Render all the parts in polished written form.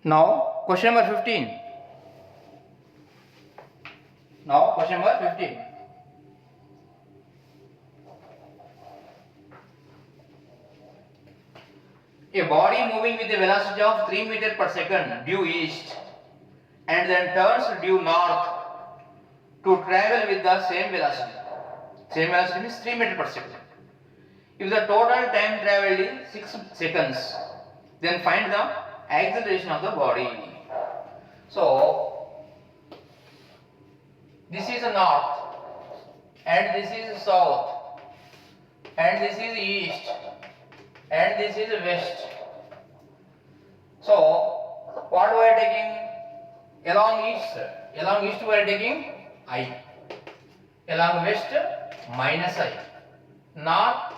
Now question number 15. Now question number 15. A body moving with a velocity of 3 meter per second due east and then turns due north to travel with the same velocity. Same velocity means 3 meter per second. If the total time traveled is 6 seconds, then find the acceleration of the body. So, this is north and this is south and this is east and this is west. So, what we are taking? Along east we are taking I, along west minus I, north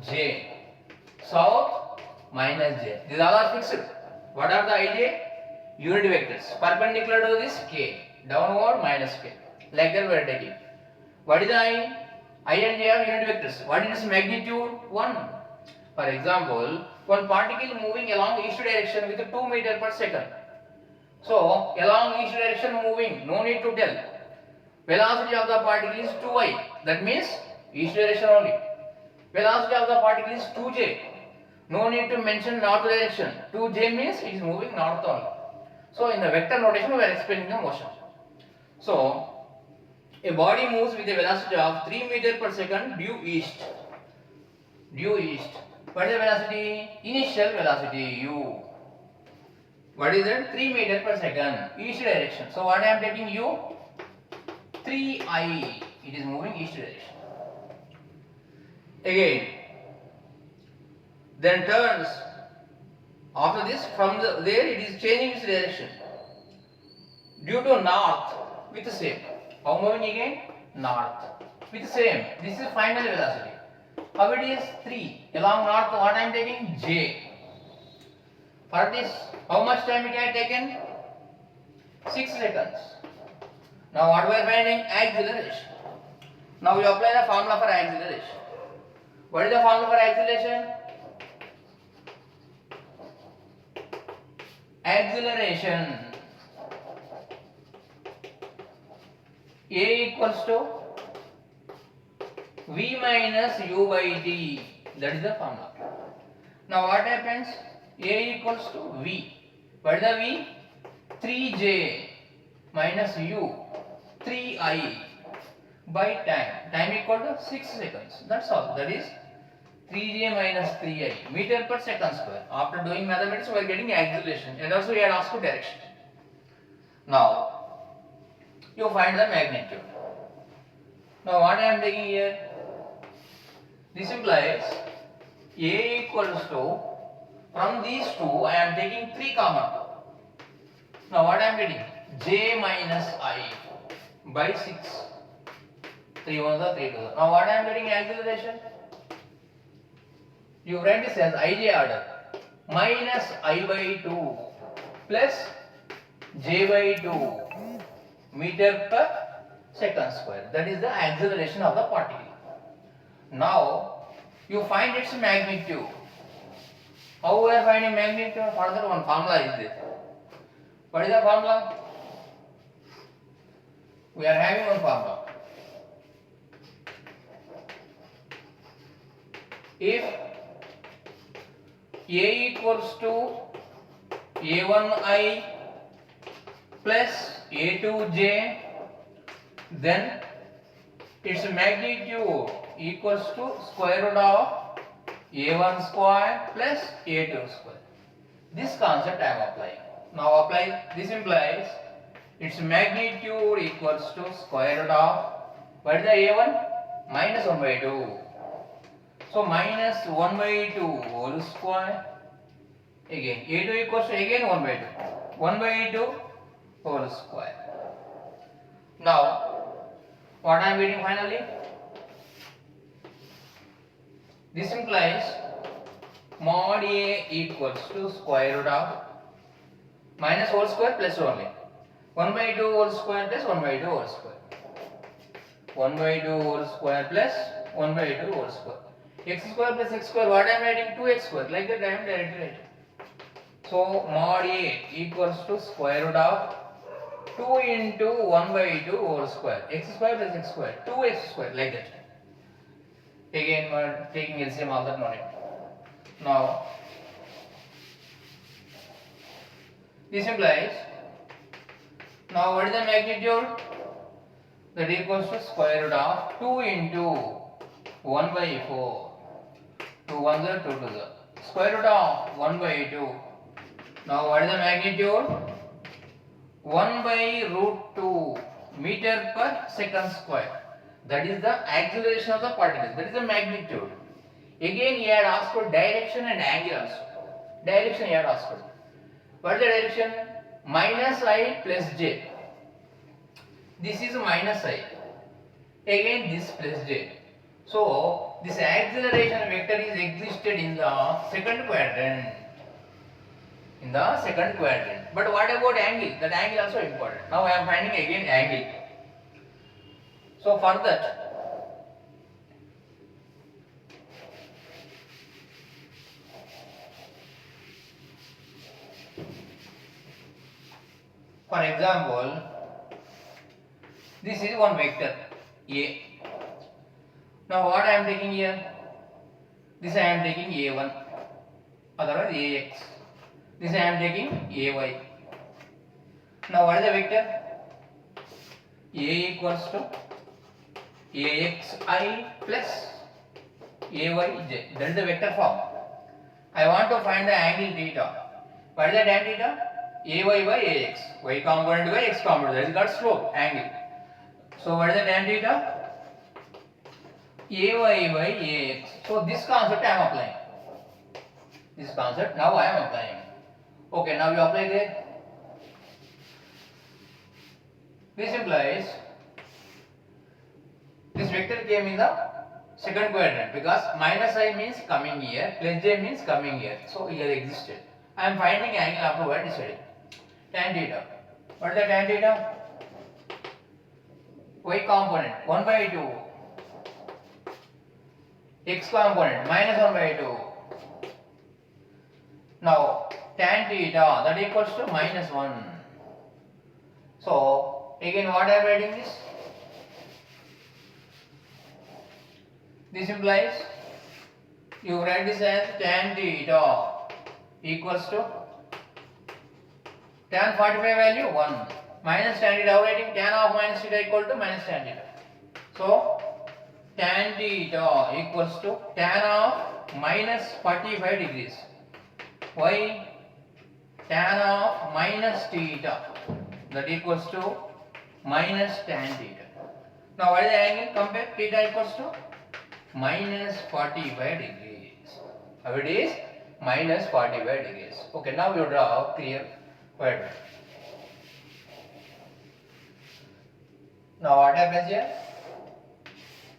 J, south minus J. These all are fixed. What are the ij? Unit vectors perpendicular to this k, downward minus k. Like that we are taking. What is the I? I and J are unit vectors. What is its magnitude? 1. For example, one particle moving along east direction with 2 meter per second. So, along east direction moving, no need to tell. Velocity of the particle is 2i. That means east direction only. Velocity of the particle is 2j. No need to mention north direction. 2j means it is moving north only. So, in the vector notation, we are explaining the motion. So, a body moves with a velocity of 3 meter per second due east. Due east. What is the velocity? Initial velocity u. What is it? 3 meter per second. East direction. So, what I am taking u? 3i. It is moving east direction. Again, then turns. After this, from there it is changing its direction. Due to north with the same. How moving again? North with the same. This is final velocity. How it is? 3. Along north, what I am taking? J. For this, how much time it has taken? 6 seconds. Now what we are finding? Acceleration. Now we apply the formula for acceleration. What is the formula for acceleration? Acceleration A equals to V minus U by T. That is the formula. Now what happens? A equals to V. What is the V? 3J minus U 3I by time. Time equal to 6 seconds. That's all. That is 3J minus 3I meter per second square. After doing mathematics, we are getting acceleration and also we had asked for direction. Now you find the magnitude. Now what I am taking here? This implies A equals to, from these two I am taking 3 common. Now what I am getting? J minus I by 6. 3 ones are 3 2. Now what I am getting? Acceleration. You write this as ij order minus I by 2 plus J by 2 meter per second square. That is the acceleration of the particle. Now you find its magnitude. How we are finding magnitude? Further one formula is there. What is the formula? We are having one formula. If A equals to A1I plus A2J, then its magnitude equals to square root of A1 square plus A2 square. This concept I am applying. Now apply, this implies its magnitude equals to square root of, what is the A1? Minus 1 by 2. So minus 1 by 2 whole square. Again A2 equals to again 1 by 2. 1 by 2 whole square. Now what I am getting finally? This implies mod A equals to square root of minus whole square plus only 1 by 2 whole square plus 1 by 2 whole square. 1 by 2 whole square plus 1 by 2 whole square. X square plus x square, what I am writing? 2x square. Like that I am directly writing. So mod A equals to square root of 2 into 1 by 2 whole square. X square plus x square. 2x square like that. Again we are taking LCM all that no need. Now this implies, now what is the magnitude? That equals to square root of 2 into 1 by 4. 2 1 is 2 2 is square root of 1 by 2. Now what is the magnitude? 1 by root 2 meter per second square. That is the acceleration of the particles. That is the magnitude. Again he had asked for direction and angle also. Direction he had asked for. What is the direction? Minus I plus j. This is minus I. Again this plus j. So this acceleration vector is existed in the second quadrant. In the second quadrant. But what about angle? That angle also important. Now I am finding again angle. So for that, for example, this is one vector A. Now what I am taking here? This I am taking A1, otherwise AX. This I am taking AY. Now what is the vector? A equals to AXI plus AYJ. That is the vector form. I want to find the angle theta. What is the tan theta? AY by AX. Y component by X component. That is called slope, angle. So what is the tan theta? AY by AX. So this concept I am applying. This concept now I am applying. Okay, now you apply there. This implies this vector came in the second quadrant because minus I means coming here, plus j means coming here. So here existed. I am finding angle afterward deciding. Tan theta. What is the tan theta? Y component 1 by 2. X component minus 1 by 2. Now tan theta that equals to minus 1. So again what I am writing this? This implies you write this as tan theta equals to tan 45 value 1 minus tan theta. Writing tan of minus theta equal to minus tan theta. So tan theta equals to tan of minus 45 degrees. Why? Tan of minus theta that equals to minus tan theta. Now what is the angle? Compare theta equals to minus 45 degrees. How it is? Minus 45 degrees. Okay, now you draw clear quadrant. Now what happens here?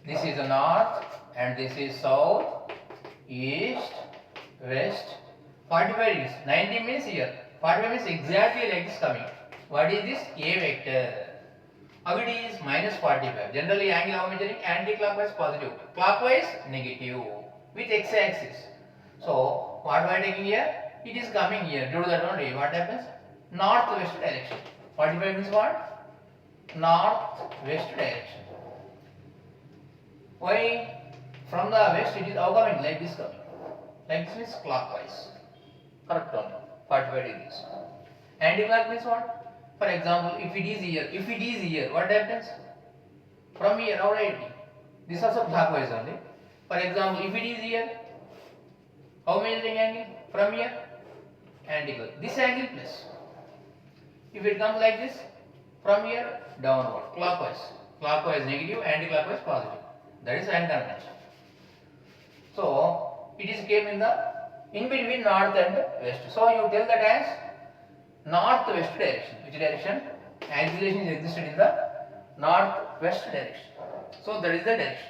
This is the north and this is south, east, west. 45 degrees. 90 means here. 45 means exactly like this coming. What is this? A vector. How it is? Minus 45. Generally angle how measuring? Anti-clockwise positive. Clockwise negative. With x-axis. So what we are taking here? It is coming here. Due to that only what happens? North-west direction. 45 means what? North-west direction. Why? From the west it is how coming? Like this coming. Like this means clockwise. Correct only. 45 degrees. Anti-clockwise means what? For example, if it is here, what happens? From here, alright. This also clockwise only. For example, if it is here, how measuring angle? From here, anti-clockwise. This angle plus. If it comes like this, from here, downward, clockwise. Clockwise negative, anti-clockwise positive. That is sign convention. So, it is came in between north and west. So, you tell that as north-west direction. Which direction? Acceleration is existed in the north-west direction. So that is the direction.